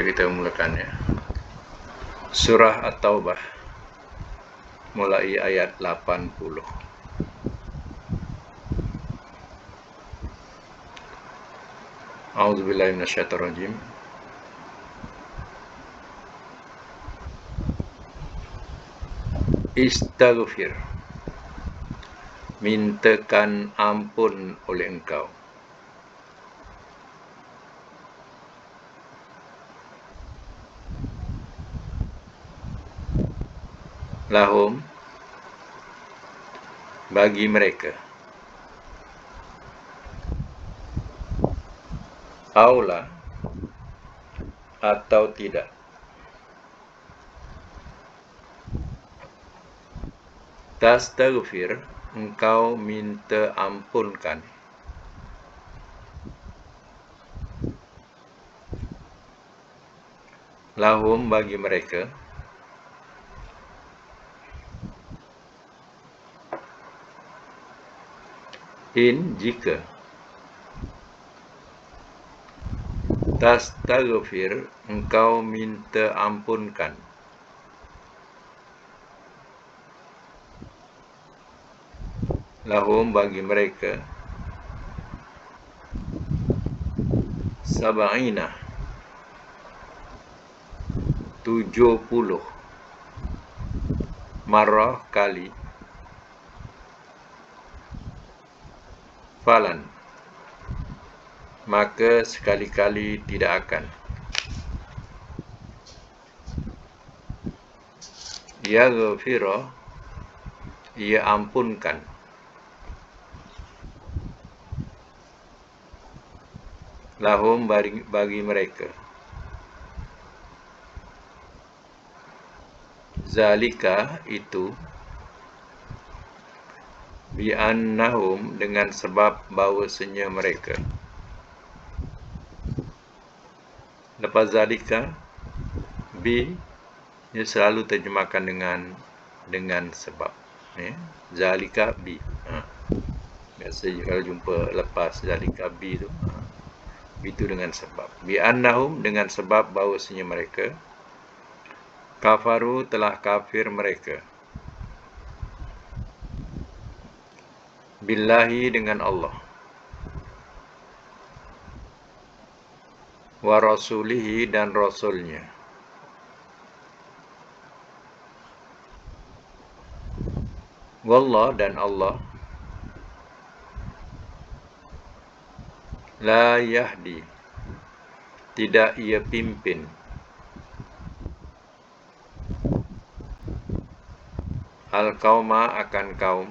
kita mulakannya. Surah At-Taubah mulai ayat 80. A'udzubillahi minasyaitonirrajim. Istaghfir, mintakan ampun oleh engkau. Lahum, bagi mereka. Aula, atau tidak. Tastaghfir, engkau minta ampunkan. Lahum, bagi mereka. In, jika. Tastaghfir, engkau minta ampunkan. Lahum, bagi mereka. Sab'ina, 70 marrah kali. Falan, maka sekali-kali tidak akan. Yaghfira, ia ampunkan. Lahum, bagi mereka. Zalika, itu. Bi'annahum, dengan sebab bahawasanya mereka. Lepas zalika, bi, ia selalu terjemahkan dengan sebab. Zalika bi. Biasa kalau jumpa lepas zalika bi tu, itu dengan sebab. Bi'annahum, dengan sebab bahawasanya mereka. Kafaru, telah kafir mereka. Billahi, dengan Allah. Wa rasulihi, dan rasulnya. Wallah, dan Allah. La yahdi, tidak ia pimpin. Al-qauma, akan kaum.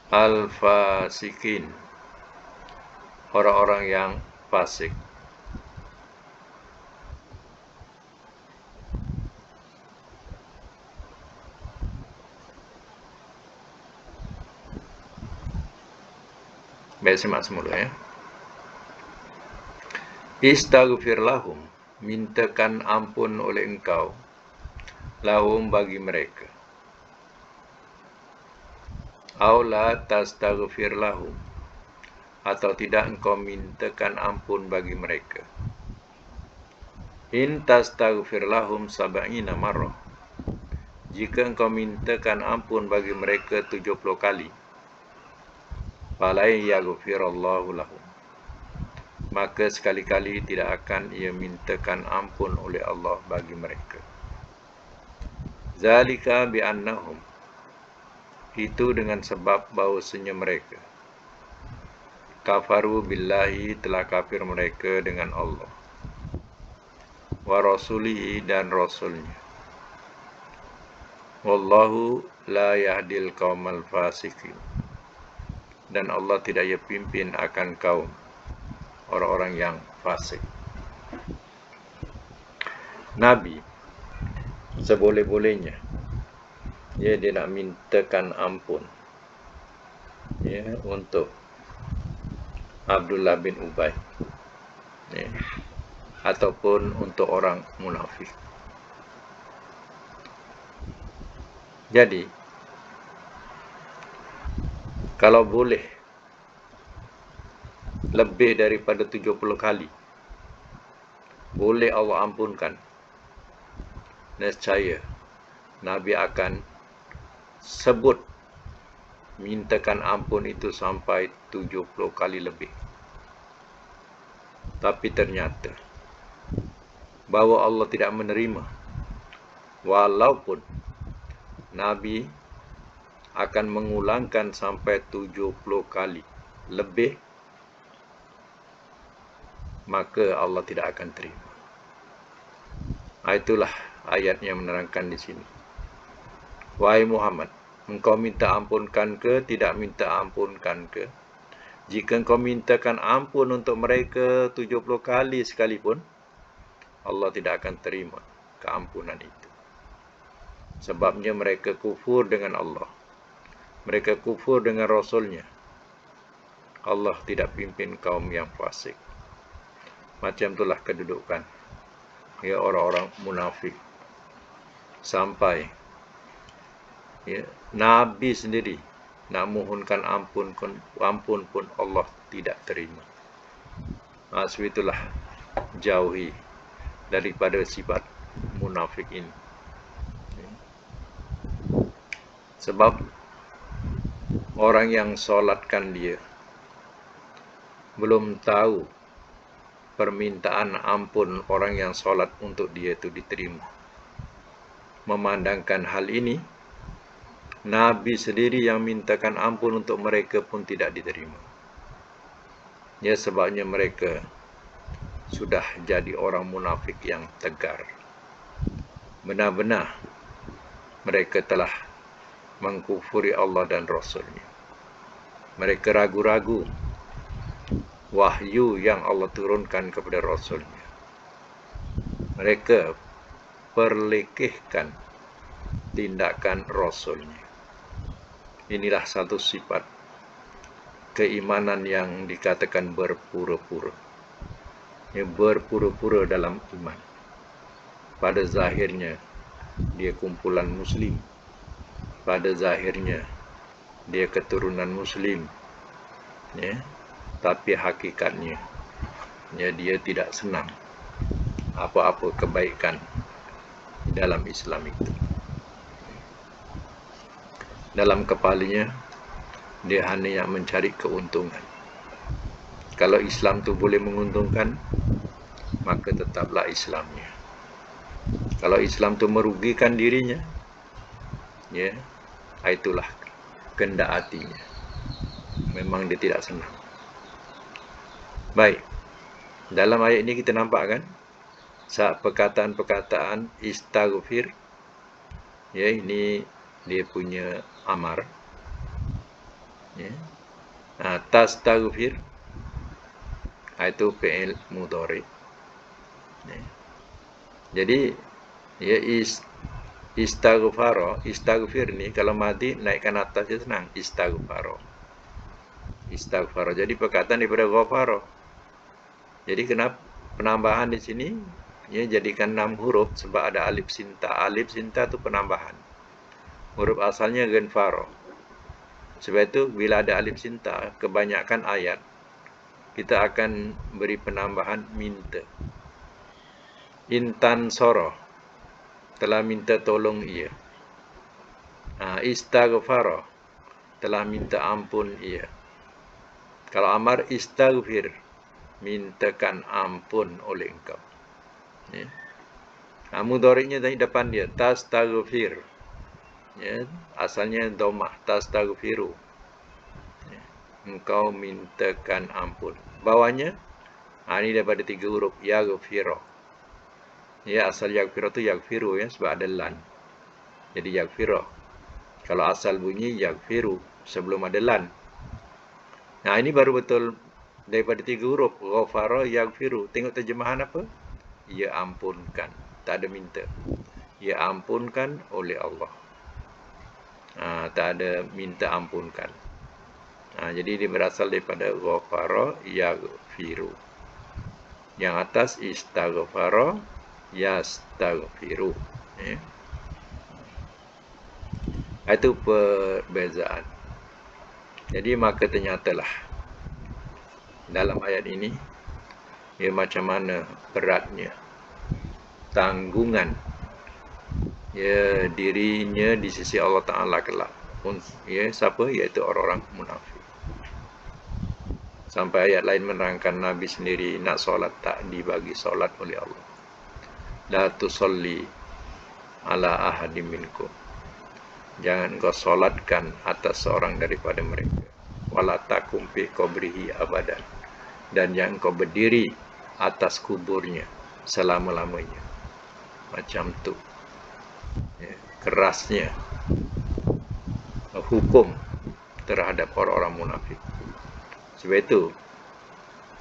Al-fasikin, orang-orang yang fasik. Baik, simak semula ya. Istaghfir lahum, mintakan ampun oleh engkau. Lahum, bagi mereka. Aula tastaghfir lahum, atau tidak engkau mintakan ampun bagi mereka. In tastaghfir lahum sab'ina marrah, jika engkau mintakan ampun bagi mereka 70 kali. Falai yaghfirallahu lahum, maka sekali-kali tidak akan ia mintakan ampun oleh Allah bagi mereka. Zalika bi'annahum, itu dengan sebab bahawasanya mereka. Kafaru billahi, telah kafir mereka dengan Allah. Wa rasulihi, dan rasulnya. Wallahu la yahdil qaumal fasikin, dan Allah tidak ia pimpin akan kaum orang-orang yang fasik. Nabi seboleh-bolehnya dia nak mintakan ampun untuk Abdullah bin Ubay, ataupun untuk orang munafik. Jadi kalau boleh lebih daripada 70 kali, boleh Allah ampunkan, nescaya Nabi akan sebut mintakan ampun itu sampai 70 kali lebih. Tapi ternyata bahawa Allah tidak menerima, walaupun Nabi akan mengulangkan sampai 70 kali lebih, maka Allah tidak akan terima. Itulah ayat yang menerangkan di sini. Wahai Muhammad, engkau minta ampunkan ke, tidak minta ampunkan ke? Jika engkau mintakan ampun untuk mereka 70 kali sekalipun, Allah tidak akan terima keampunan itu. Sebabnya mereka kufur dengan Allah. Mereka kufur dengan Rasulnya. Allah tidak pimpin kaum yang fasik. Macam itulah kedudukan ya orang-orang munafik. Sampai ya, Nabi sendiri nak mohonkan ampun pun Allah tidak terima. Sebab itulah jauhi daripada sifat munafik ini. Sebab orang yang solatkan dia belum tahu permintaan ampun orang yang solat untuk dia itu diterima. Memandangkan hal ini, Nabi sendiri yang mintakan ampun untuk mereka pun tidak diterima. Ya, sebabnya mereka sudah jadi orang munafik yang tegar. Benar-benar mereka telah mengkufuri Allah dan Rasulnya. Mereka ragu-ragu wahyu yang Allah turunkan kepada Rasulnya. Mereka perlekehkan tindakan Rasulnya. Inilah satu sifat keimanan yang dikatakan berpura-pura. Yang berpura-pura dalam iman. Pada zahirnya dia kumpulan Muslim. Pada zahirnya dia keturunan Muslim. Ya. Tapi hakikatnya ya, dia tidak senang apa-apa kebaikan dalam Islam itu. Dalam kepalanya dia hanya mencari keuntungan. Kalau Islam itu boleh menguntungkan, maka tetaplah Islamnya. Kalau Islam itu merugikan dirinya, ya, itulah kehendak hatinya. Memang dia tidak senang. Baik, dalam ayat ini kita nampak kan, saat perkataan-perkataan istaghfir, ya, ini dia punya amar. Ya. Tastaghfir, itu fi'il mudhari. Ya. Jadi ya, istaghfir ni kalau mati naikkan atas dia senang, istaghfaro. Jadi perkataan daripada ghafaro. Jadi kenapa penambahan di sini ya jadikan 6 huruf sebab ada alif sinta. Alif sinta itu penambahan. Huruf asalnya ghanfaro. Sebab itu bila ada alif sinta, kebanyakan ayat kita akan beri penambahan minta. Intan soro, telah minta tolong ia. Istaghfaro, telah minta ampun ia. Kalau amar istaghfir, mintakan ampun oleh engkau. Ya. Mudhari'nya tadi depan dia, tastaghfir. Ya, asalnya dhammah, tastaghfiru. Ya. Engkau mintakan ampun. Bawahnya, ini daripada 3 huruf, yaghfiro. Ya, asal yaghfiro itu yaghfiru ya, sebab ada lan. Jadi yaghfiro. Kalau asal bunyi yaghfiru, sebelum ada lan. Ini baru betul daripada 3 huruf, ghafara yaghfiru. Tengok terjemahan apa? Ya ampunkan, tak ada minta. Ya ampunkan oleh Allah. Tak ada minta ampunkan. Jadi dia berasal daripada ghafara yaghfiru. Yang atas istaghfara yastaghfiru. Ya. Itu perbezaan. Jadi maka ternyatalah dalam ayat ini, ya macam mana beratnya tanggungan ya dirinya di sisi Allah Ta'ala kelak. Ya, siapa? Iaitu orang-orang munafik. Sampai ayat lain menerangkan Nabi sendiri nak solat tak dibagi solat oleh Allah. La tusalli ala ahadim minkum. Jangan kau solatkan atas seorang daripada mereka. Wala takum fi qabrihi abadan. Dan jangan kau berdiri atas kuburnya selama-lamanya. Macam tu. Ya, kerasnya hukum terhadap orang-orang munafik. Sebab itu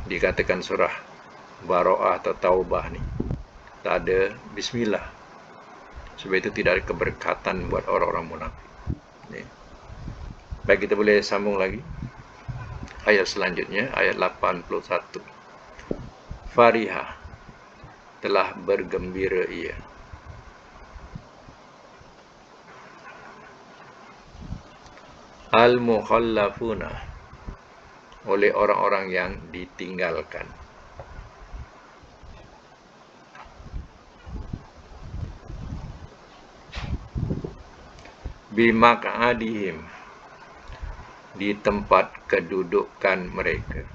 dikatakan surah Baro'ah atau Taubah ni tak ada bismillah. Sebab itu tidak ada keberkatan buat orang-orang munafik. Ni. Baik, kita boleh sambung lagi. Ayat selanjutnya, ayat 81. Fariha, telah bergembira ia. Al-mukhallafuna, oleh orang-orang yang ditinggalkan. Bimaq'adihim, di tempat kedudukan mereka.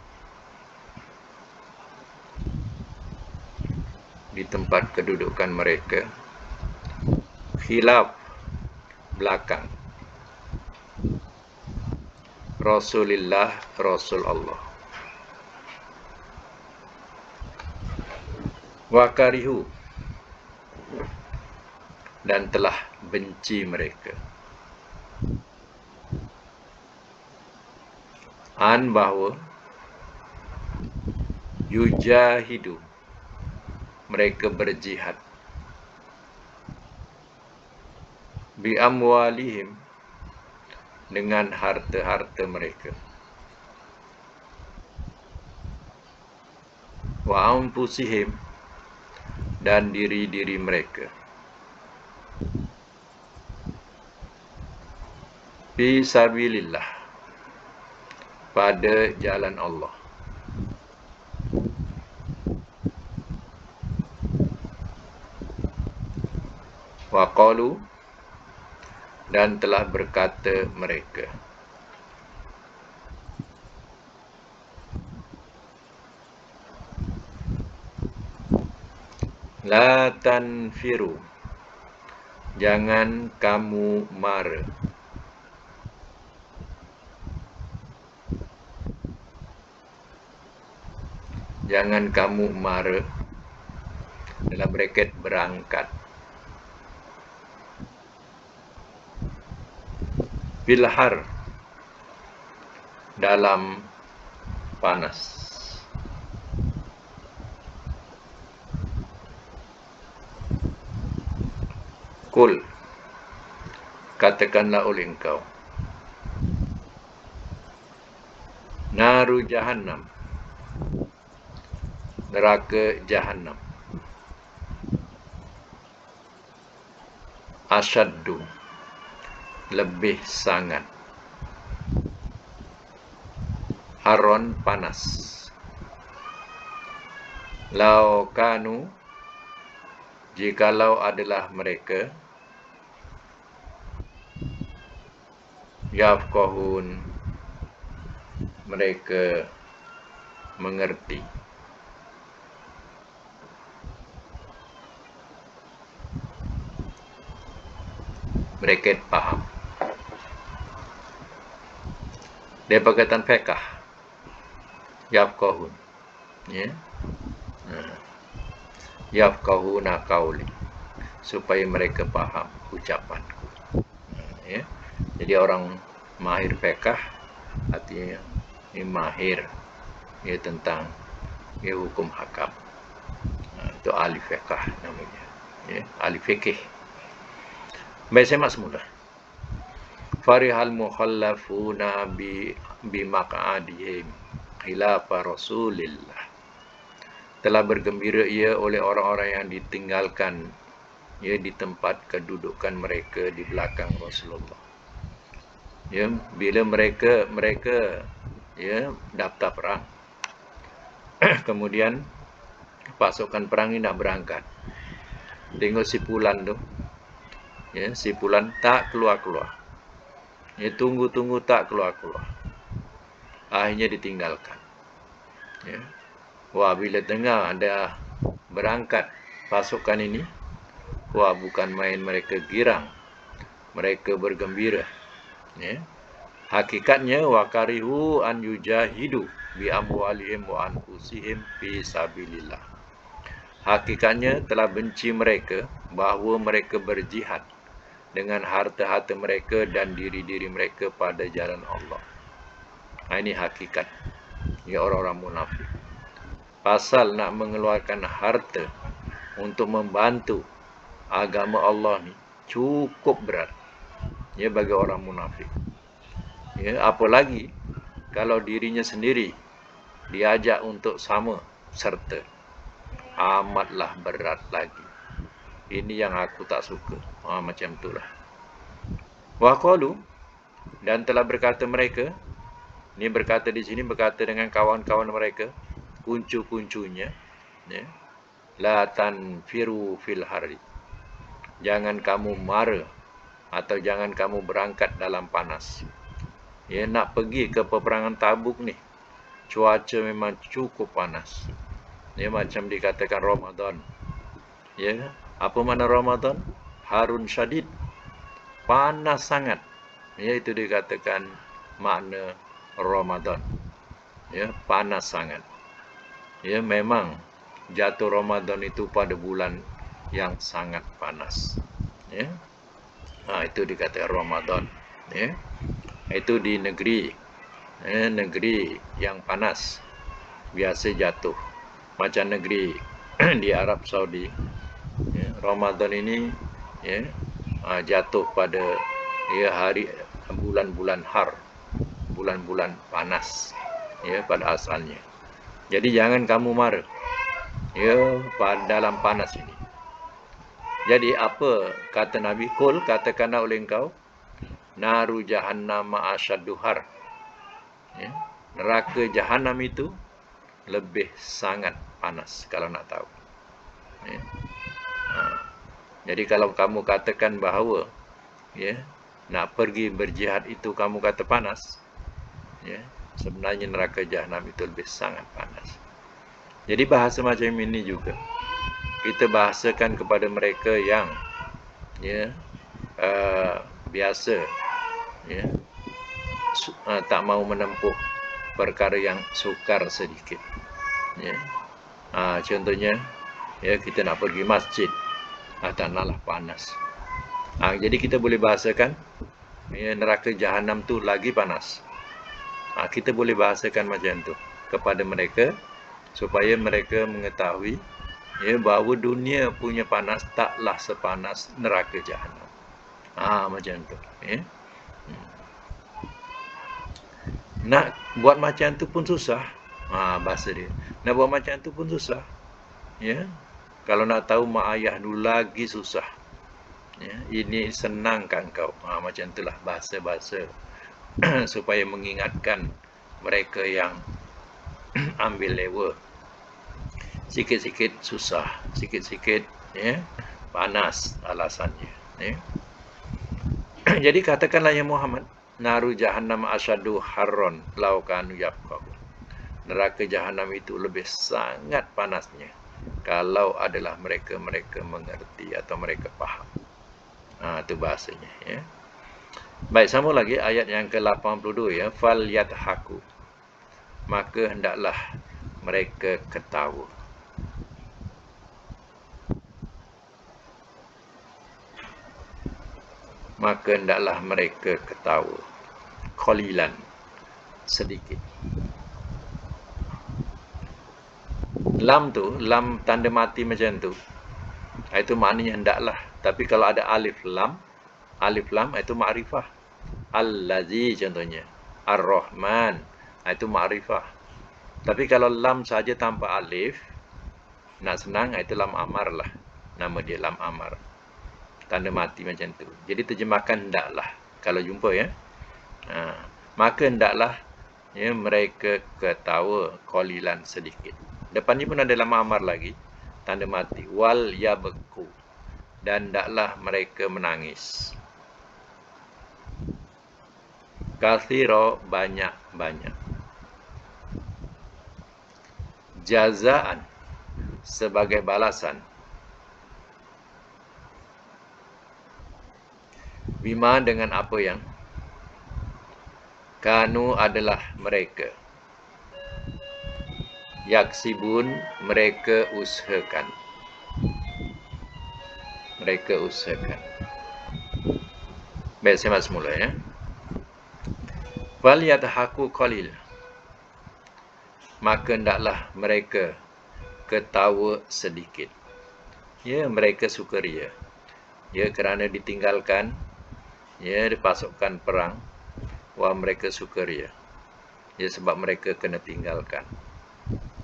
Di tempat kedudukan mereka. Khilaf, belakang. Rasulillah, Rasul Allah. Wakarihu, dan telah benci mereka. An, bahawa yujahidu, mereka berjihad. Bi amwalihim, dengan harta-harta mereka. Wa anfusihim, dan diri-diri mereka. Fi sabilillah, pada jalan Allah. Wa qalu, dan telah berkata mereka. La tanfiru, jangan kamu mara. Jangan kamu mara, dalam braket berangkat. Bilhar, dalam panas. Kul, katakanlah oleh engkau. Naru jahannam, neraka jahannam. Asyaddu, lebih sangat. Haron, panas. Lau kanu, jikalau adalah mereka. Yafqahun, mereka mengerti. Mereka faham. Dia perkataan fiqh. Yafqahun. Ya. Yafqahuna qauli, supaya mereka faham ucapanku. Ya. Jadi orang mahir fiqh artinya mahir ya tentang ya hukum hakam. Itu ahli fiqh namanya. Ya, ahli fikih. Baik, saya mak semula. Farihal mukhallafuna bi maq'adihim khilafa Rasulillah. Telah bergembira ia oleh orang-orang yang ditinggalkan ya di tempat kedudukan mereka di belakang Rasulullah. Ya, bila mereka ya daftar perang. Kemudian pasukan perang ini nak berangkat. Tengok si Pulan tu. Ya, si Pulan tak keluar-keluar. Ya, tunggu-tunggu tak keluar-keluar. Akhirnya ditinggalkan. Ya. Wah, bila dengar ada berangkat pasukan ini, wah, bukan main mereka girang. Mereka bergembira. Ya. Hakikatnya wakarihu an yujahidu bi amwalihim wa anfusihim fi sabilillah. Hakikatnya telah benci mereka bahawa mereka berjihad dengan harta-harta mereka dan diri-diri mereka pada jalan Allah. Ini hakikat ya orang-orang munafik. Pasal nak mengeluarkan harta untuk membantu agama Allah ni cukup berat ya bagi orang munafik. Ya, apalagi kalau dirinya sendiri diajak untuk sama serta, amatlah berat lagi. Ini yang aku tak suka. Macam itulah. Waqalu, dan telah berkata mereka, ini berkata di sini berkata dengan kawan-kawan mereka, kuncu-kuncunya, ya, la tanfiru fil hari. Jangan kamu mara atau jangan kamu berangkat dalam panas. Ya, nak pergi ke peperangan Tabuk ni, cuaca memang cukup panas. Ya, macam dikatakan Ramadan. Ya, apa makna Ramadan? Harun syadid, panas sangat. Ya, itu dikatakan makna Ramadan. Ya, panas sangat. Ya, memang jatuh Ramadan itu pada bulan yang sangat panas. Ya. Itu dikatakan Ramadan. Ya. Itu di negeri yang panas biasa jatuh. Macam negeri di Arab Saudi. Ya, Ramadan ini ya, jatuh pada hari bulan-bulan har, bulan-bulan panas ya pada asalnya. Jadi jangan kamu marah ya dalam panas ini. Jadi apa kata Nabi? Qul, katakanlah oleh engkau, naru jahannam asyaddu har. Ya, neraka jahanam itu lebih sangat panas kalau nak tahu. Ya. Jadi kalau kamu katakan bahawa ya nak pergi berjihad itu kamu kata panas, ya, sebenarnya neraka jahanam itu lebih sangat panas. Jadi bahasa macam ini juga kita bahasakan kepada mereka yang ya biasa ya tak mau menempuh perkara yang sukar sedikit. Ya. Contohnya ya kita nak pergi masjid, tak naklah panas. Jadi kita boleh bahasakan ya, neraka jahanam tu lagi panas. Kita boleh bahasakan macam tu kepada mereka supaya mereka mengetahui ya bahawa dunia punya panas taklah sepanas neraka jahanam. Macam tu ya. Nak buat macam tu pun susah. Bahasa dia. Nak buat macam tu pun susah. Ya. Kalau nak tahu mak ayah dulu lagi susah. Ya, ini senangkan kau. Macam itulah bahasa-bahasa supaya mengingatkan mereka yang ambil lewa. Sikit-sikit susah, sikit-sikit ya panas alasannya. Ya. Jadi katakanlah ya Muhammad, naru jahannam asyaddu harron law kanu yafqahun. Neraka jahanam itu lebih sangat panasnya kalau adalah mereka mengerti atau mereka faham. Itu bahasanya ya. Baik, sambung lagi ayat yang ke-82 ya, fal yadhaku. Maka hendaklah mereka ketawa. Maka hendaklah mereka ketawa. Qalilan, sedikit. Lam tu, lam tanda mati macam tu, itu maknanya hendaklah. Tapi kalau ada alif lam itu ma'rifah. Allazi contohnya, Ar-Rahman, itu ma'rifah. Tapi kalau lam saja tanpa alif, nak senang, itu lam amar lah. Nama dia lam amar. Tanda mati macam tu. Jadi terjemahkan hendaklah. Kalau jumpa ya. Maka hendaklah ya, mereka ketawa qalilan sedikit. Depan ni pun ada dalam amar lagi. Tanda mati. Wal yabku. Dan taklah mereka menangis. Kathiro, banyak-banyak. Jazaan, sebagai balasan. Bima, dengan apa yang kanu, adalah mereka. Yaksibun, mereka usahakan. Mereka usahakan. Baik, saya masuk mula ya. Wal yadhaku qalil, maka hendaklah mereka ketawa sedikit. Ya, mereka sukaria. Ya, kerana ditinggalkan, ya, di pasukan perang, wah, mereka sukaria. Ya, sebab mereka kena tinggalkan.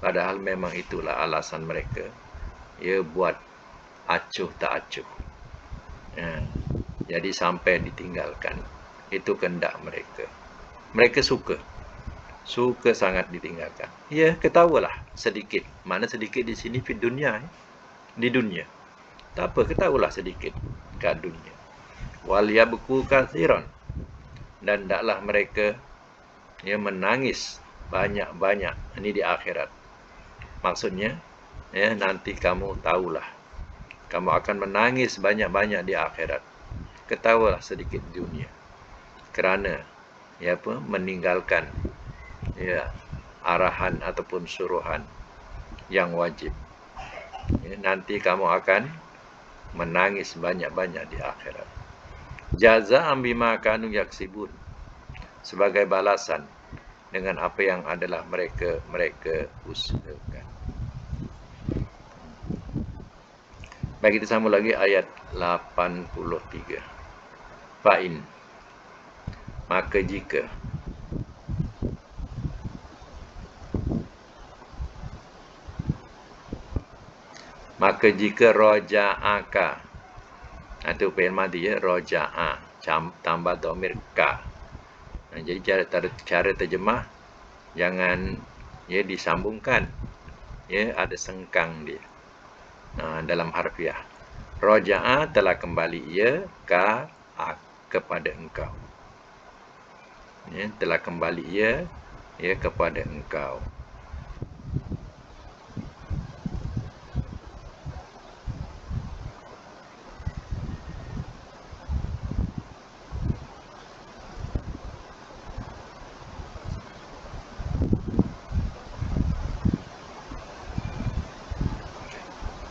Padahal memang itulah alasan mereka. Ya, buat acuh tak acuh. Ya, jadi sampai ditinggalkan. Itu kehendak mereka. Mereka suka sangat ditinggalkan. Ya, ketawalah sedikit. Mana sedikit di sini di dunia. Di dunia. Tak apa, ketawalah sedikit kat dunia. Wal yabku kathiran, dan taklah mereka ya menangis banyak-banyak. Ini di akhirat. Maksudnya, ya, nanti kamu tahulah. Kamu akan menangis banyak-banyak di akhirat. Ketawalah sedikit di dunia. Kerana ya apa? Meninggalkan ya arahan ataupun suruhan yang wajib. Ya, nanti kamu akan menangis banyak-banyak di akhirat. Jaza'an bima kanu yaksibun, sebagai balasan dengan apa yang adalah mereka usahakan. Baik, kita sambung lagi ayat 83. Fa'in, maka jika roja'aka, itu fi'il madhi ya, roja'a tambah dhamir ka. Jadi cara terjemah jangan ya disambungkan, ya ada sengkang dia dalam harfiah. Roja'a, telah kembali ia, ka kepada engkau. Ya, telah kembali ia ya kepada engkau.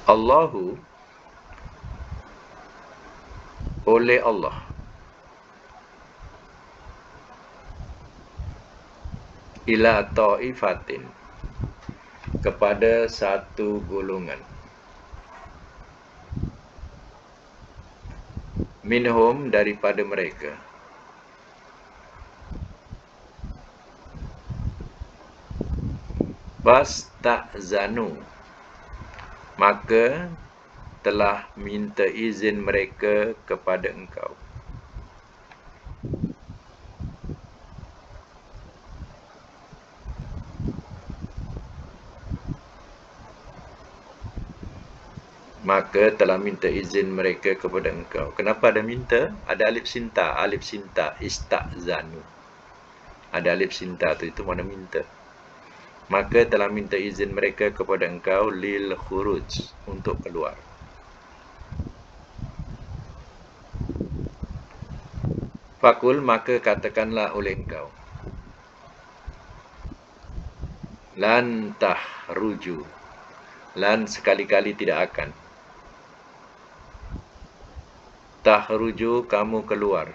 Allahu, oleh Allah, ila ta'ifatin, kepada satu golongan, minhum, daripada mereka, fasta'zanu, maka telah minta izin mereka kepada engkau. Maka telah minta izin mereka kepada engkau. Kenapa ada minta? Ada alif sinta, ista'zanu. Ada alif sinta tu, itu mana minta. Maka telah minta izin mereka kepada engkau lil khuruj, untuk keluar. Fakul, maka katakanlah oleh engkau, lan tahruju, lan sekali-kali tidak akan, tahruju, kamu keluar,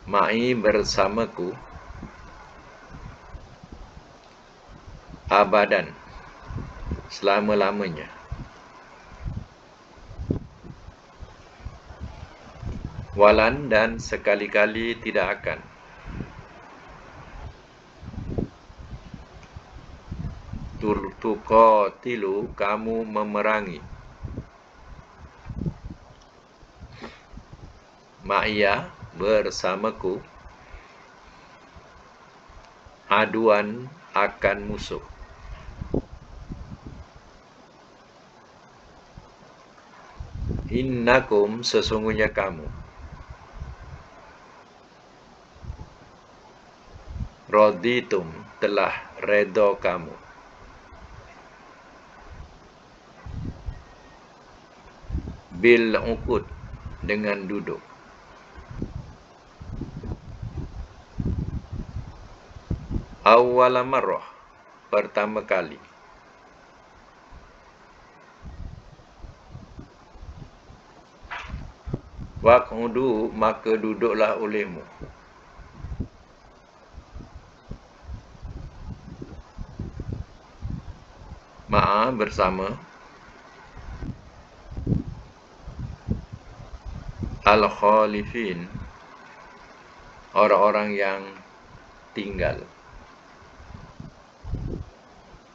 ma'i, bersamaku, abadan, selama-lamanya. Walan, dan sekali-kali tidak akan, tuqatilu, kamu memerangi, ma'iyah, bersamaku, aduan, akan musuh. Innakum, sesungguhnya kamu, raditum, telah redha kamu, bil uqud, dengan duduk, awwala marrah, pertama kali, waq'udu, maka duduklah olehmu, ma'a, bersama, al-khalifin, orang-orang yang tinggal,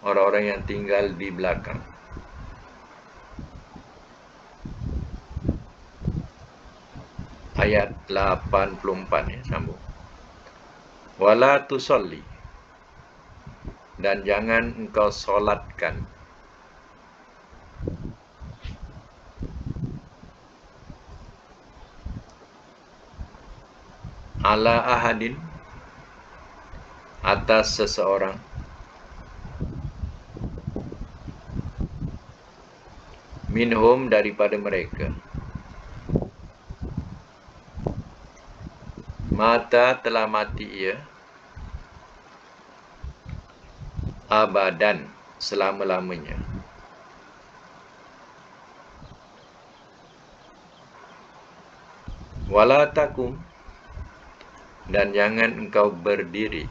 orang-orang yang tinggal di belakang. Ayat 84 ya, sambung. Wala tusalli, dan jangan engkau solatkan, ala ahadin, atas seseorang, minhum, daripada mereka, mata, telah mati ia, abadan, selama-lamanya. Wala takum, dan jangan engkau berdiri,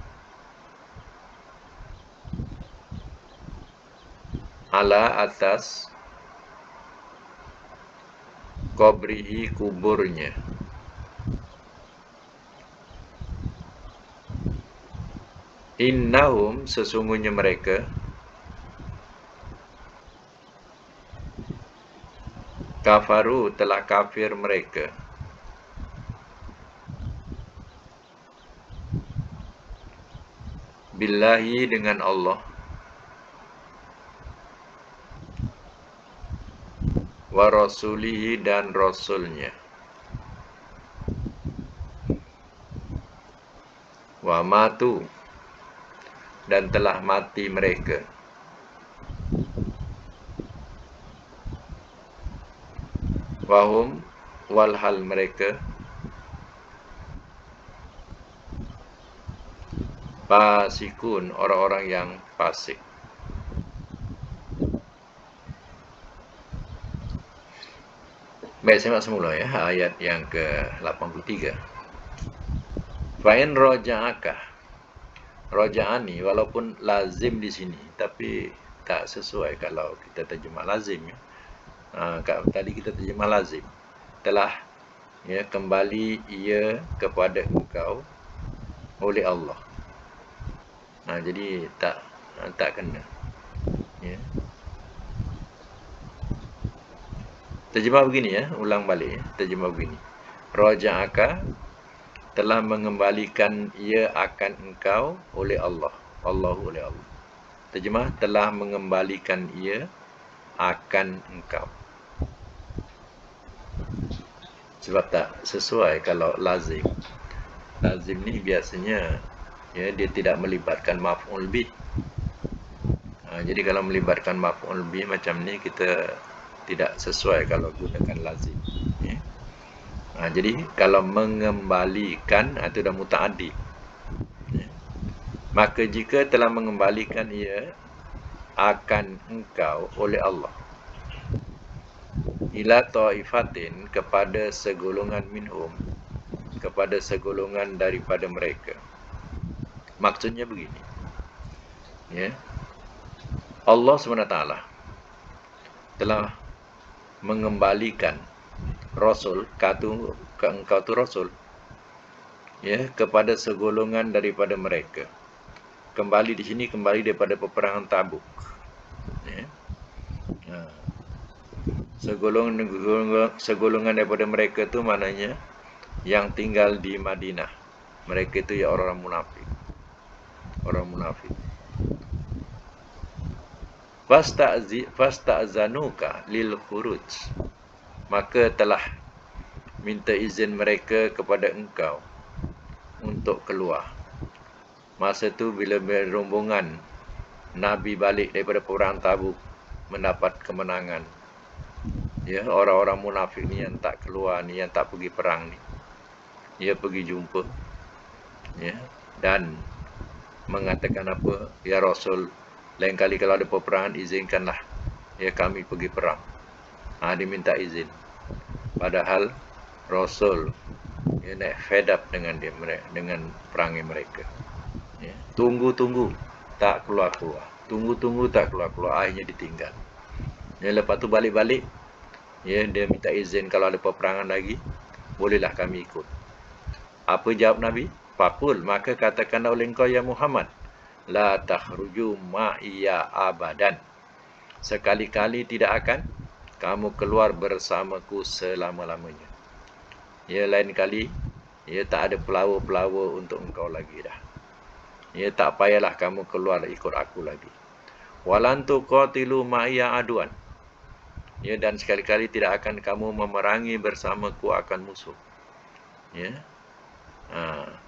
ala, atas, qabrihi, kuburnya, innahum, sesungguhnya mereka, kafaru, telah kafir mereka, billahi, dengan Allah, wa rasulihi, dan rasulnya, wa matu, dan telah mati mereka, wahum, walhal mereka, fasikun, orang-orang yang fasik. Baik, saya semula ya, ayat yang ke-83. Fa'in roja'aka, roja'ani, walaupun lazim di sini, tapi tak sesuai kalau kita terjemah lazim ya. Tadi kita terjemah lazim, telah ya kembali ia kepada engkau oleh Allah. Jadi tak kena ya. Terjemah begini ya, ulang balik ya. Terjemah begini. Roja'aka, telah mengembalikan ia akan engkau oleh Allah. Allahu, oleh Allah. Terjemah, telah mengembalikan ia akan engkau. Sebab tak sesuai kalau lazim. Lazim ni biasanya ya, dia tidak melibatkan maf'ul bih. Jadi kalau melibatkan maf'ul bih macam ni, kita tidak sesuai kalau gunakan lazim ya. Jadi kalau mengembalikan itu dah muta'addi ya. Maka jika telah mengembalikan ia akan engkau oleh Allah, ila ta'ifatin, kepada segolongan minhum, kepada segolongan daripada mereka. Maksudnya begini ya, Allah SWT telah mengembalikan Rasul, katu ke engkau tu Rasul ya, kepada segolongan daripada mereka. Kembali di sini, kembali daripada peperangan Tabuk ya. Segolongan daripada mereka tu maknanya yang tinggal di Madinah. Mereka itu ya orang munafik. Orang munafik fasta'zanuka lil khuruj, maka telah minta izin mereka kepada engkau untuk keluar. Masa tu bila rombongan Nabi balik daripada perang Tabuk mendapat kemenangan, ya, orang-orang munafik ni yang tak keluar ni, yang tak pergi perang ni, dia pergi jumpa, ya, dan mengatakan apa? Ya Rasul, lain kali kalau ada peperangan izinkanlah ya kami pergi perang. Dia minta izin. Padahal Rasul ya fed up dengan dengan perangai mereka. Ya, tunggu tak keluar-keluar. Tunggu tak keluar-keluar. Akhirnya ditinggal. Ya, lepas tu balik-balik, ya, dia minta izin kalau ada peperangan lagi, bolehlah kami ikut. Apa jawab Nabi? Faqul, maka katakanlah oleh engkau ya Muhammad, la takhruju ma'iya abadan. Sekali-kali tidak akan kamu keluar bersamaku selama-lamanya. Ya, lain kali, ya, tak ada pelawa-pelawa untuk engkau lagi dah. Ya, tak payahlah kamu keluar ikut aku lagi. Walan tuqatilu ma'iya aduan. Ya, dan sekali-kali tidak akan kamu memerangi bersamaku akan musuh. Ya,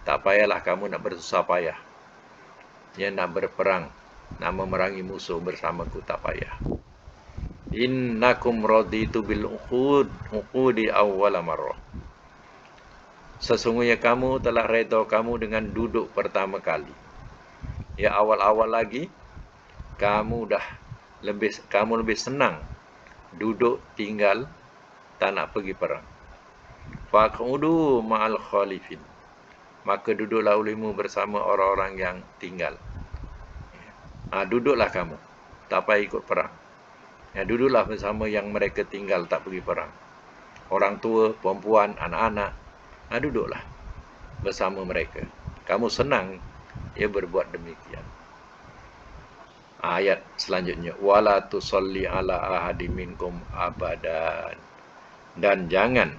tak payahlah kamu nak bersusah payah. Ya, nak berperang, nak memerangi musuh bersamaku, tak payah. Innakum raditu bil uqudi awwala marrah. Sesungguhnya kamu telah redha kamu dengan duduk pertama kali. Ya, awal-awal lagi kamu lebih senang duduk tinggal, tak nak pergi perang. Faqudu ma'al khalifin, maka duduklah olehmu bersama orang-orang yang tinggal. Duduklah kamu, tak payah ikut perang. Ya, duduklah bersama yang mereka tinggal, tak pergi perang. Orang tua, perempuan, anak-anak, duduklah bersama mereka. Kamu senang ya berbuat demikian. Ayat selanjutnya, wala tusalli ala ahadi minkum abadan, dan jangan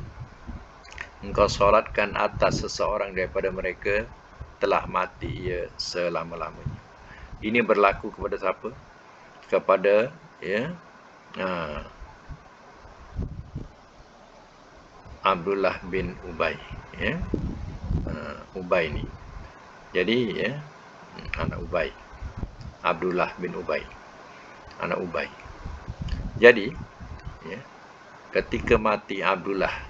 engkau solatkan atas seseorang daripada mereka telah mati ia selama-lamanya. Ini berlaku kepada siapa? Kepada ya Abdullah bin Ubay, ya. Ubay ni. Jadi ya, anak Ubay. Abdullah bin Ubay, anak Ubay. Jadi ya, ketika mati Abdullah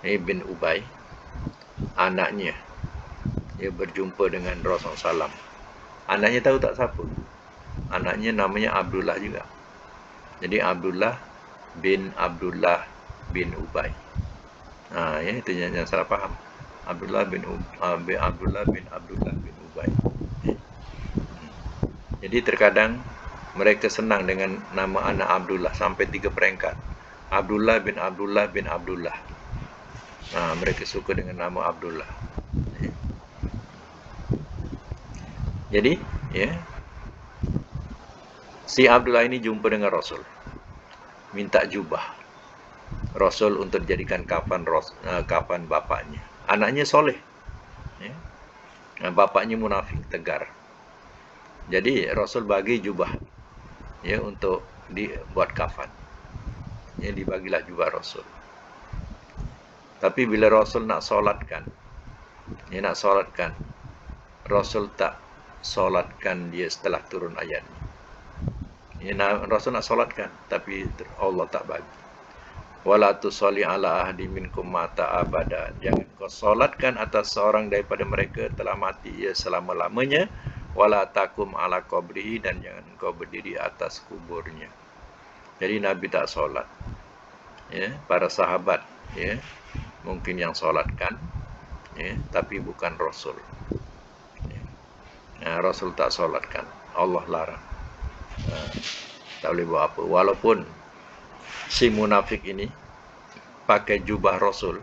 bin Ubay, anaknya dia berjumpa dengan Rasulullah SAW. Anaknya tahu tak siapa? Anaknya namanya Abdullah juga. Jadi Abdullah bin Ubay. Ya, itu jangan salah faham. Abdullah bin Ubay. Jadi terkadang mereka senang dengan nama anak Abdullah sampai 3 peringkat. Abdullah bin Abdullah. Mereka suka dengan nama Abdullah. Jadi, ya, si Abdullah ini jumpa dengan Rasul, minta jubah Rasul untuk dijadikan kafan bapaknya. Anaknya soleh, ya. Bapaknya munafik, tegar. Jadi Rasul bagi jubah, ya, untuk dibuat kafan. Ya, dibagilah jubah Rasul. Tapi bila Rasul nak solatkan, Rasul tak solatkan dia setelah turun ayat ni. Ya, Rasul nak solatkan, tapi Allah tak bagi. Wala tusalli ala ahdi minkum mata abada. Jangan kau solatkan atas seorang daripada mereka telah mati ia selama-lamanya. Wala takum ala qabrihi, dan jangan kau berdiri atas kuburnya. Jadi Nabi tak solat. Ya, para sahabat, ya, mungkin yang solatkan, ya, tapi bukan Rasul. Ya, Rasul tak solatkan. Allah larang. Tak boleh buat apa. Walaupun si munafik ini pakai jubah Rasul,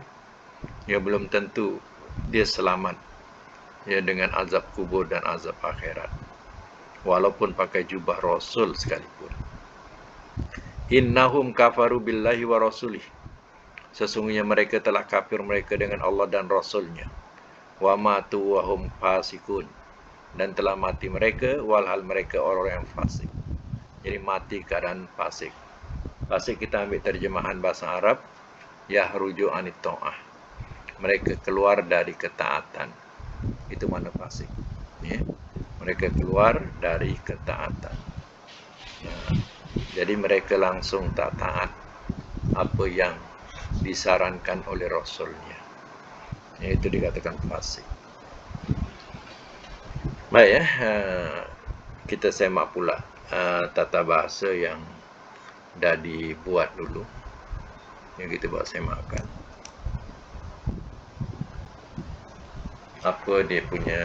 ya, belum tentu dia selamat, ya, dengan azab kubur dan azab akhirat. Walaupun pakai jubah Rasul sekalipun. Innahum kafaru billahi wa rasulih. Sesungguhnya mereka telah kafir mereka dengan Allah dan Rasulnya. Wa matu wa hum fasikun. Dan telah mati mereka walhal mereka orang yang fasik. Jadi mati keadaan fasik. Fasik kita ambil terjemahan bahasa Arab, yahruju anit ta'ah. Mereka keluar dari ketaatan. Itu mana fasik. Ya. Mereka keluar dari ketaatan. Nah, jadi mereka langsung tak taat apa yang disarankan oleh Rasulnya. Itu dikatakan fasik. Baik ya, kita semak pula tata bahasa yang dah dibuat dulu. Yang kita buat semakkan. Apa dia punya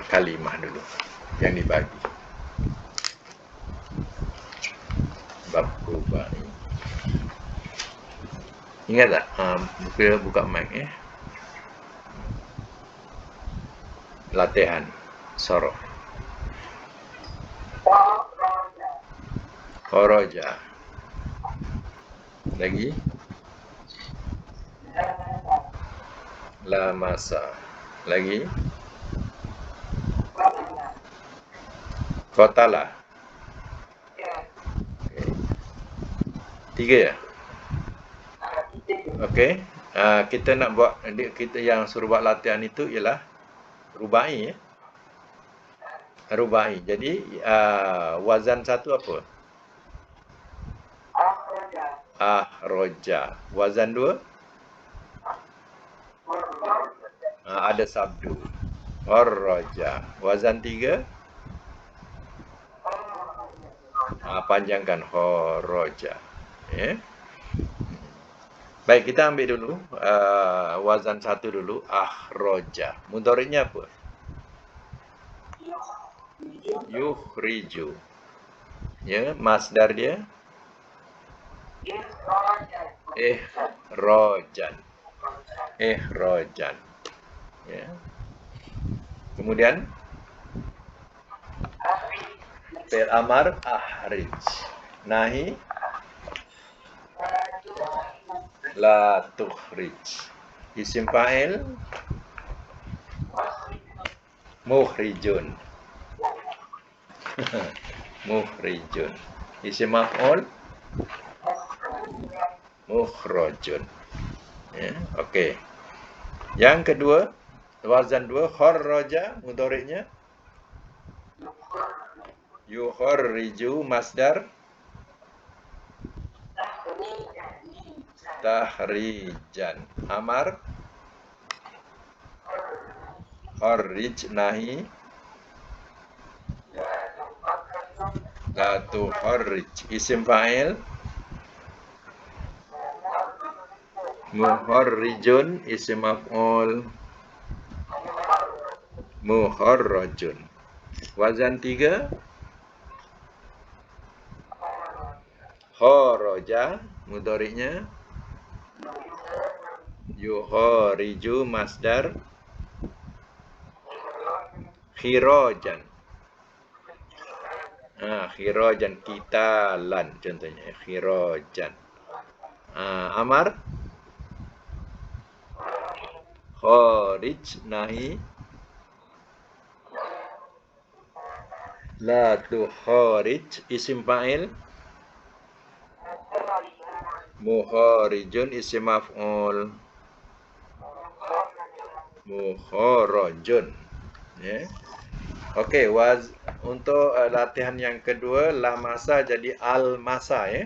kalimah dulu yang dibagi. Bab rubai. Ingat tak? Buka mic ya. Latihan. Sorof. Kharaja. Lagi? Lamasa. Lagi? Qatala. Okay. 3 ya? Okey. Kita nak buat, kita yang suruh buat latihan itu ialah rubai ya. Rubai. Jadi wazan satu apa? Ahroja. Wazan 2? Ada sabdu. Kharaja. Wazan 3? Panjangkan kharaja. Ya. Baik, kita ambil dulu wazan 1 dulu. Ahroja. Mudhari'nya apa? Yukhriju. Ya, masdar dia? Ihrojan. Ihrojan. Ya. Kemudian fi'il amar ahrij. Nahi la tukhrij. Isim fa'il mukhrijun. Mukhrijun. Isim maf'ul mukhrajun. Ya, okey. Yang kedua, wazan 2 kharaja, mudhari'nya yukhriju, masdar tahrijan. Amar kharij, nahi la tukharij. Isim fa'il mukharrijun. Isim maf'ul mukharrajun. Wazan 3 kharaja, mudhari'nya yukhriju, masdar khirajan. Khirajan, kitalan contohnya, khirajan. Amar kharij, nahi la tukharij. Isim fa'il mukharijun. Isim maf'ul mukharajun. Ya. Okey, untuk latihan yang kedua, lamasa jadi almasa ya.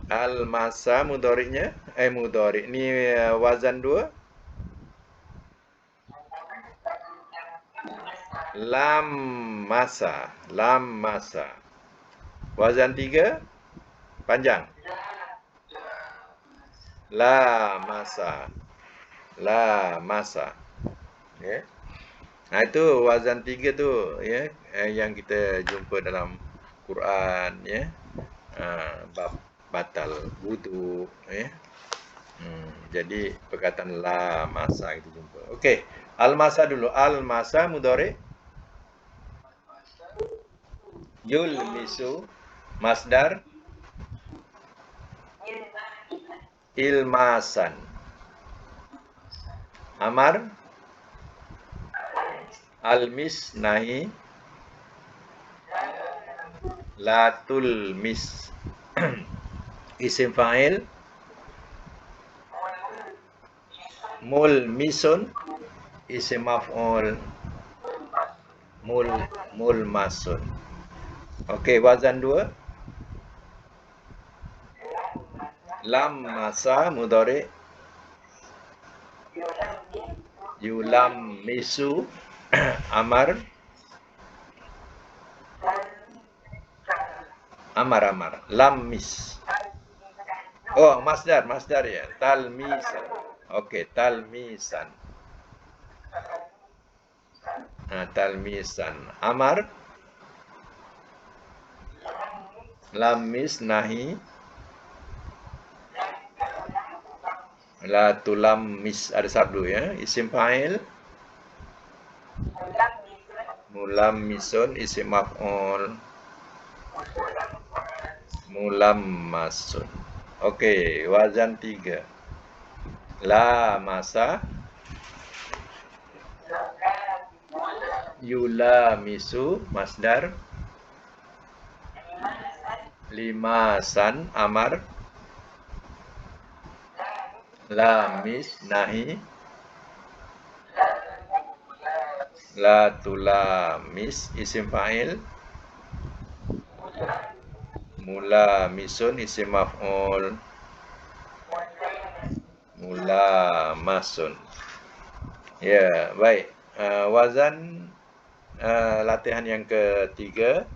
Almasa mudhari'nya mudhari' ni wazan 2 lam masa. Lam masa. Wazan 3 panjang. La masa. La masa. Ya. Itu wazan 3 tu ya, yang kita jumpa dalam Quran ya. Bab batal wudu ya. Jadi perkataan la masa kita jumpa. Okey, al masa dulu. Al masa mudhari' yulmisu, masdar ilmasan. Amar almis, nahi La tulmis. Isim fa'il. Mulmisun. Isim maf'ul. Mulmasun. Okey, wazan 2. Lam masa mudhari. Yulam misu. Amar. Amar. Lam mis. Oh, masdar ya. Talmisan. Okey, talmisan. Talmisan. Amar. Lam mis nahi. La tulam mis, ada sabdu ya. Isim fa'il. Mulam misun, isim maf'ul. Mulam masun. Okey, wazan 3. La masa. Yula misu, masdar. Limasan, amar. Lamis, nahi. La tulamis, isim fa'il. Mula misun, isim maf'ul. Mula masun. Ya, baik. Wazan latihan yang ketiga.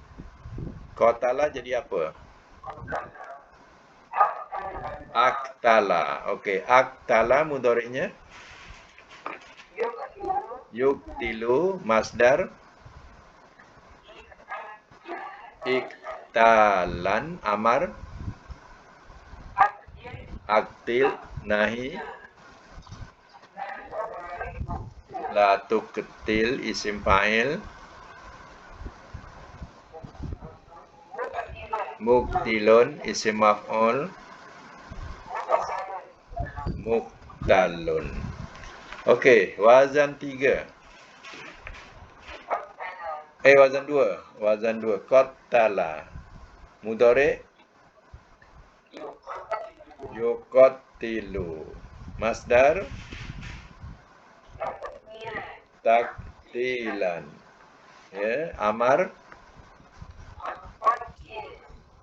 Qatala jadi apa? Aktala. Okey, aktala mudhari'nya yuktilu, masdar. Iktalan, amar. Aktil, nahi. La tuktil, isim fa'il. Muktilun, isim maf'ul. Muktalun. Okey, wazan 3. Wazan 2. Wazan 2. Qatala. Mudhari' yuqatilu. Masdar taktilan. Ya, amar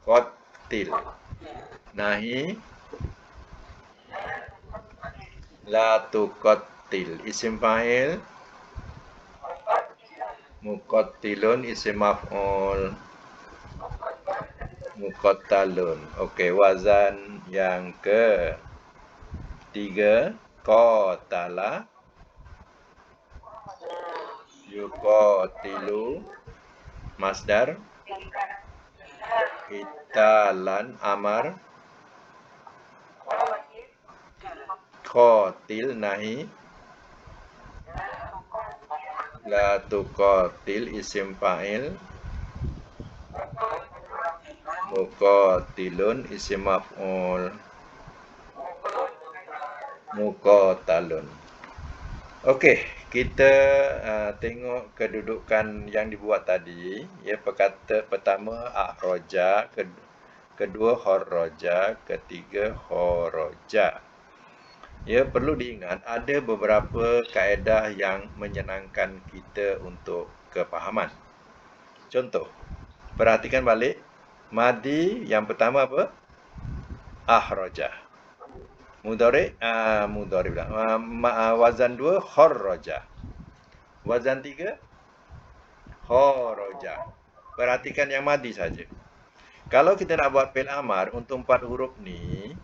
qatil. Nahi la tuqatil, isim fa'il. Muqatilun, isim maf'ul. Muqatalun. Okey, wazan yang ke 3. Qatala yuqatilu, masdar. Qitalan, amar. Qatil, nahi. La tuqatil, isim fa'il. Muqatilun, isim maf'ul. Muqatalun. Okey, kita tengok kedudukan yang dibuat tadi. Ya, perkata pertama akhraja, kedua kharraja, ketiga kharaja. Ya, perlu diingat ada beberapa kaedah yang menyenangkan kita untuk kefahaman. Contoh, perhatikan balik. Madi yang pertama apa? Akhraja. Mudhari' pula. Wazan 2 kharraja. Wazan 3 kharaja. Perhatikan yang madi saja. Kalau kita nak buat fi'il amar untuk 4 huruf ni,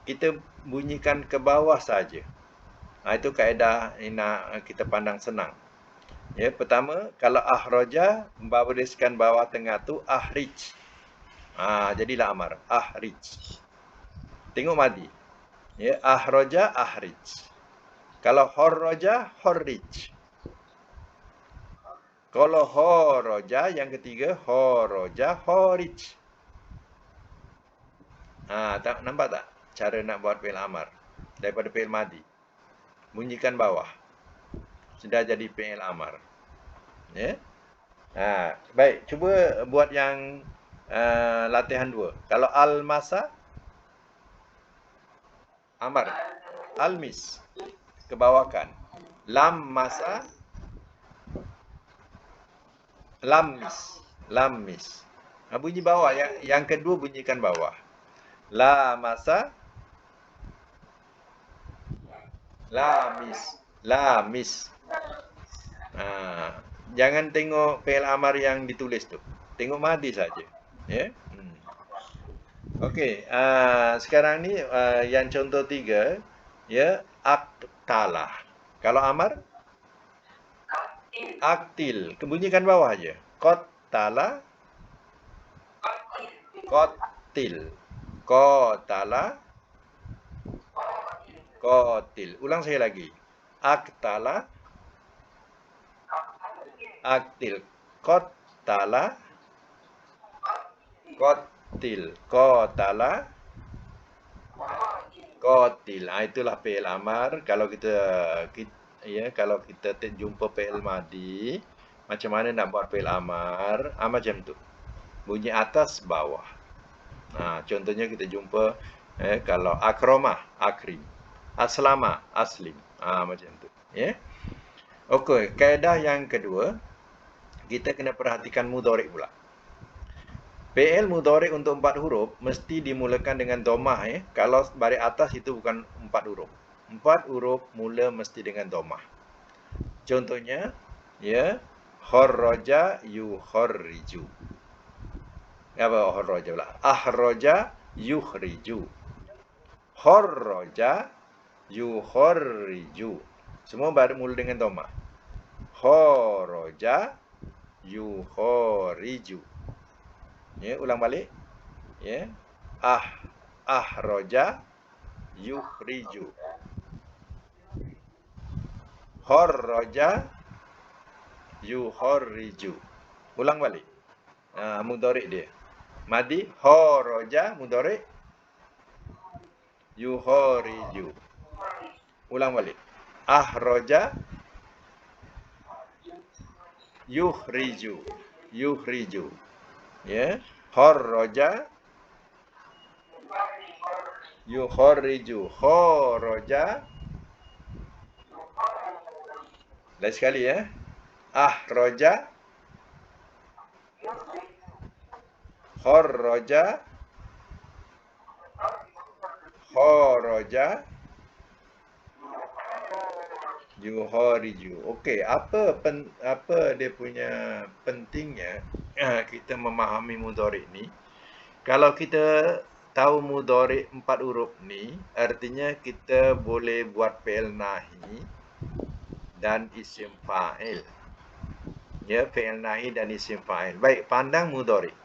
kita bunyikan ke bawah saja. Itu kaedah nak kita pandang senang. Ya, pertama, kalau akhraja bariskan bawah tengah tu ahrij. Jadilah amar, ahrij. Tengok madi. Ya, akhraja, ahrij. Kalau kharraja, kharrij. Kalau kharaja yang ketiga, kharaja, kharij. Nampak tak cara nak buat fi'il amar daripada fi'il madi? Bunyikan bawah. Sudah jadi fi'il amar. Ya. Baik, cuba buat yang latihan 2. Kalau al-masa, Amar. Al-mis, kebawakan. Lam masa, lam-mis. Lam-mis. Bunyi bawah. Yang kedua bunyikan bawah. La masa, la-mis. La-mis. Jangan tengok fi'il amar yang ditulis tu. Tengok madi saja. Ya. Okey, sekarang ni yang contoh 3, ya, aktalah. Kalau amar, aktil. Bunyikan bawah aja. Qatala, qatil. Qatala, qatil. Ulang saya lagi. Aktala, aktil. Qatala, qatil. Qatala, qatil. Itulah fi'il amar. Kalau kalau kita jumpa fi'il madi, macam mana nak buat fi'il amar? Macam tu. Bunyi atas bawah. Contohnya kita jumpa kalau akromah, akrim. Aslama, aslim. Macam tu. Ya. Okey, kaedah yang kedua, kita kena perhatikan mudhari' pula. Fi'il mudhari' untuk 4 huruf mesti dimulakan dengan dhammah. Kalau baris atas itu bukan 4 huruf. 4 huruf mula mesti dengan dhammah. Contohnya, ya, kharraja yukharriju. Apa kharraja pula? Akhraja yukhriju. Kharraja yukharriju. Semua baru mula dengan dhammah. Kharaja yukharriju. Ya, ulang balik. Ya. Akhraja yukhriju. Kharraja yukharriju. Ulang balik. Mudhari' dia. Madi kharaja mudhari', yukharriju. Ulang balik. Akhraja yukhriju. Yukhriju. Ya. Kharraja yukharriju. Kharaja. Lagi sekali ya. Akhraja kharraja kharaja yukharriju. Okey, apa dia punya pentingnya kita memahami mudhari' ni? Kalau kita tahu mudhari' 4 huruf ni, artinya kita boleh buat fi'il nahi dan isim fa'il. Ya, fi'il nahi dan isim fa'il. Baik, pandang mudhari'.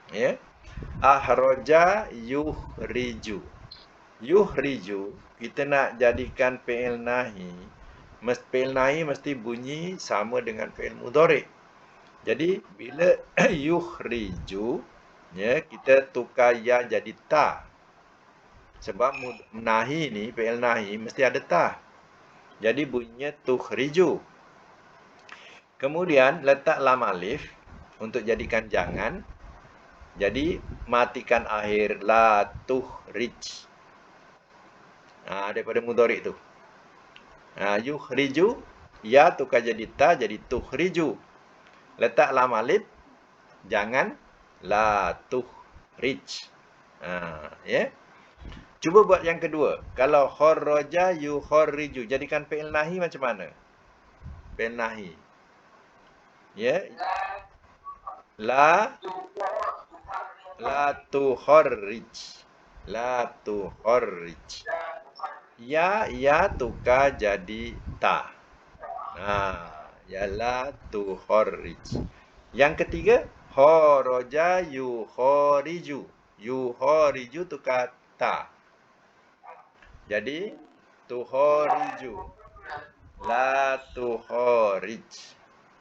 Ya. Akhraja yukhriju. Yukhriju, kita nak jadikan fi'il nahi. Fi'il nahi mesti bunyi sama dengan fi'il mudhari'. Jadi, bila yukhriju, ya, kita tukar ya jadi ta. Sebab nahi ni, fi'il nahi mesti ada ta. Jadi bunyinya tukhriju. Kemudian letak lam alif untuk jadikan jangan. Jadi matikan akhir la tukhrij. Daripada mudhari' tu. Yukhriju, ya tukar jadi ta, jadi tukhriju. Letak lam alif, jangan la tukhrij. Ya. Cuba buat yang kedua. Kalau kharraja yukharriju, jadikan fi'il nahi macam mana? Fi'il nahi. Ya. La tukharrij. La tukharrij. Ya tukar jadi ta. Ya la tukharrij. Yang ketiga, kharaja yukharriju. Yukharriju tukar ta. Jadi tukharriju. La tukharrij.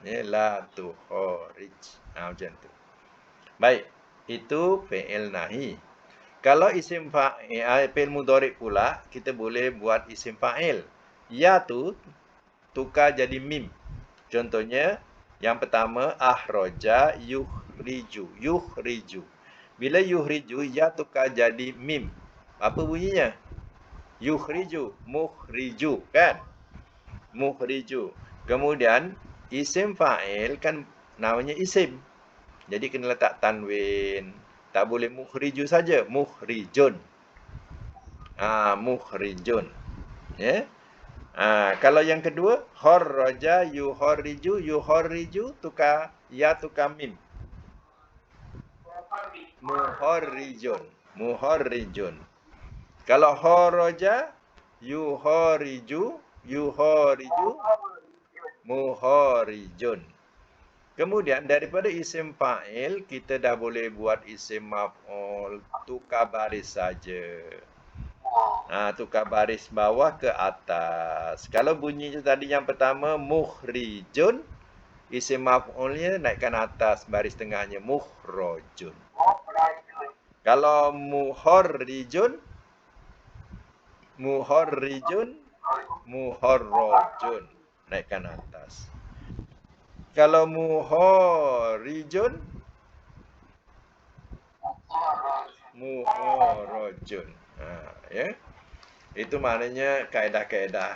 Ya, la tukharrij. Macam tu. Baik, itu fi'il nahi. Kalau isim fa'il, fi'il mudhari' pula, kita boleh buat isim fa'il. Ya tu tukar jadi mim. Contohnya, yang pertama akhraja yukhriju. Yukhriju. Bila yuhriju, ya tukar jadi mim. Apa bunyinya? Yukhriju, mukhriju, kan? Mukhriju. Kemudian isim fa'il kan namanya isim. Jadi kena letak tanwin. Tak boleh mukhriju saja, mukhrijun. Mukhrijun. Ya. Kalau yang kedua, kharraja yuharriju, yuharriju tukar ya tukar mim. Muharrijun, muharrijun. Kalau kharaja yuharriju, yuharriju, muharrijun. Kemudian daripada isim fa'il kita dah boleh buat isim maf'ul, tukar baris saja. Tukar baris bawah ke atas. Kalau bunyinya tadi yang pertama mukhrijun, isim maf'ulnya naikkan atas, baris tengahnya mukhrajun. Kalau muharrijun, muharrijun, muharrajun, naikkan atas. Kalau muharrijun, muharrajun. Ya. Itu maknanya kaedah-kaedah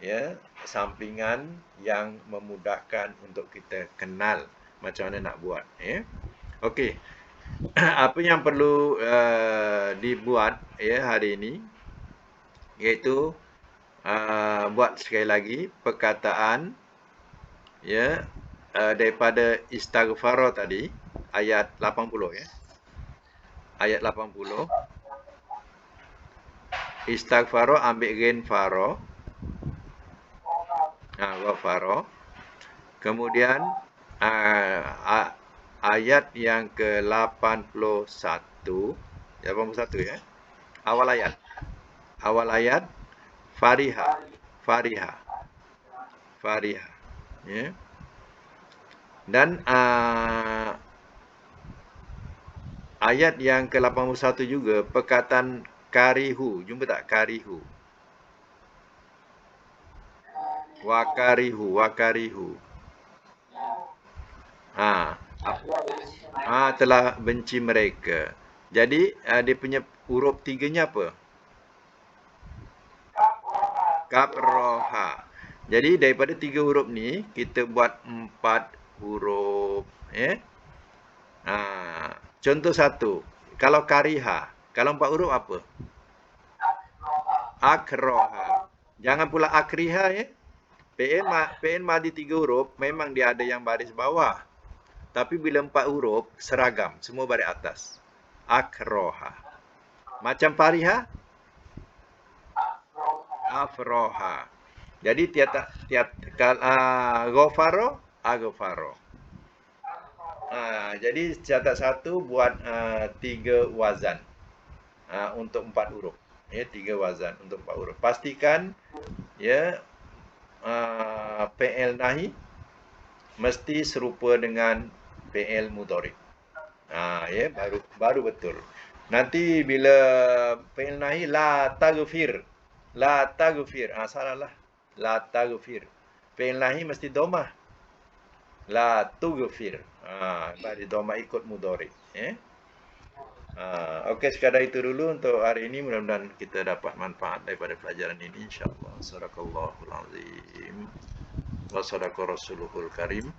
ya, sampingan yang memudahkan untuk kita kenal macam mana nak buat ya. Okey. Apa yang perlu dibuat ya hari ini iaitu buat sekali lagi perkataan ya daripada istighfar tadi ayat 80 ya. Ayat 80. Istighfar ambil ghain faro. Ghafaro. Kemudian ayat yang ke-81, 81 ya. Awal ayat fariha, fariha. Fariha ya. Dan ayat yang ke-81 juga perkataan karihu. Jumpa tak karihu? Wakarihu, wakarihu. Telah benci mereka. Jadi dia punya huruf tiganya apa? Kafroha. Jadi daripada 3 huruf ni kita buat 4 huruf ya. Contoh 1. Kalau kariha, kalau 4 huruf apa? Akroha. Jangan pula akriha ya. PN madi 3 huruf memang dia ada yang baris bawah. Tapi bila 4 huruf seragam, semua baris atas. Akroha. Macam fariha? Afroha. Jadi ghafaro, aghfaro. Jadi catat 1 buat 3 wazan. Untuk 4 huruf. Ya, 3 wazan untuk 4 huruf. Pastikan ya PL nahi mesti serupa dengan PL mudhari. Ya, baru betul. Nanti bila PL nahi la taghfir. La taghfir. Salahlah. La taghfir. PL nahi mesti domah. La tughfir. Bagi domah ikut mudhari, ya. Okey, sekadar itu dulu untuk hari ini. Mudah-mudahan kita dapat manfaat daripada pelajaran ini insya-Allah. Sadaqallahul azim. Wa sadaqa rasuluhul karim.